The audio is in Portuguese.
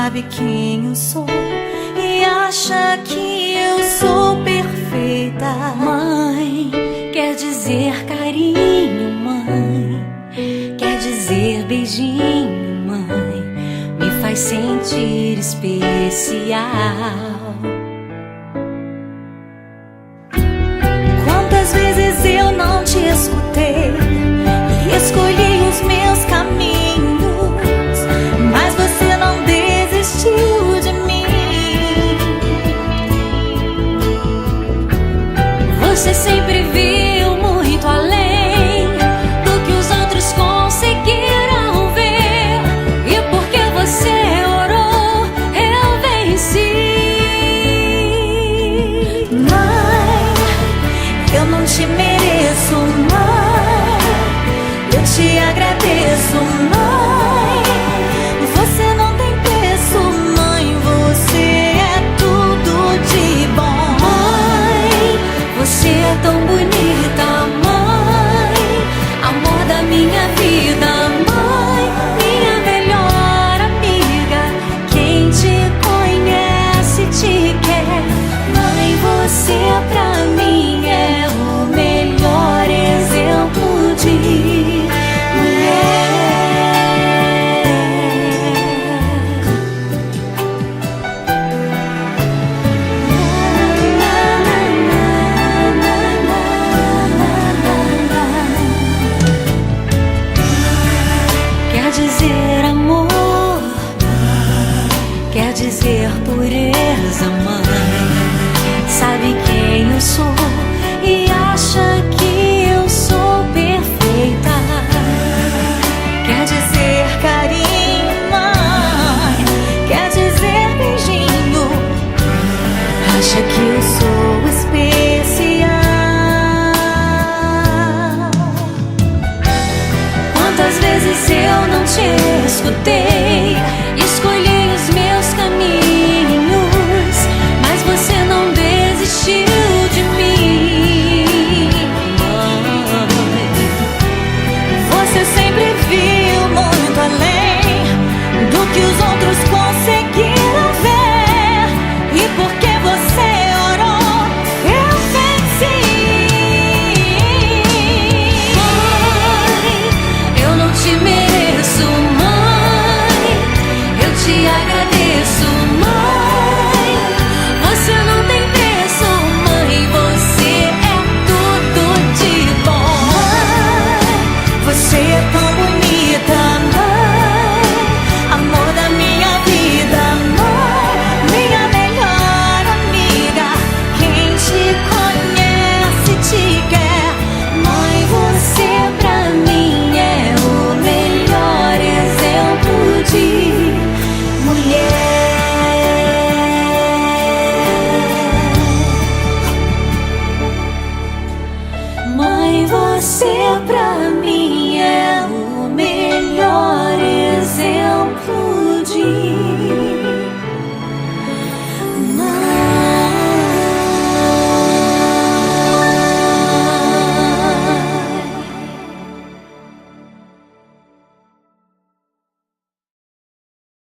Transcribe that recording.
sabe quem eu sou e acha que eu sou perfeita. Mãe quer dizer carinho, mãe quer dizer beijinho, mãe me faz sentir especial. Quantas vezes eu não te escutei e escolhi os meus caminhos, mas você não desistiu de mim. Você sempre viu muito além do que os outros conseguiram ver, e porque você orou, eu venci. Mãe, eu não te mereço, mãe, eu te agradeço, mãe. Você não tem preço, mãe, você é tudo de bom. Mãe, você é tão bonita, mãe, amor da minha vida, mãe, minha melhor amiga. Quem te conhece te quer, mãe, você pra mim é o melhor exemplo de mulher. Quer dizer amor, quer dizer pureza, mãe, sabe quem eu sou e acha que eu sou perfeita. Quer dizer carinho, mãe, quer dizer beijinho, acha que eu sou especial. Quantas vezes eu não te escutei, escolhi os meus caminhos, mas você não desistiu de mim. Você sempre viu muito além do que os outros conseguiram ver, e porque você orou, eu venci. Mãe, eu não te mereço, mãe, eu te agradeço, mãe. Você não tem preço, mãe, você é tudo de bom. Mãe, você é tão bonita, mãe, amor da minha vida, mãe, minha melhor amiga. Quem te conhece te quer, mãe, você pra mim é o melhor exemplo de mulher. Mãe, você pra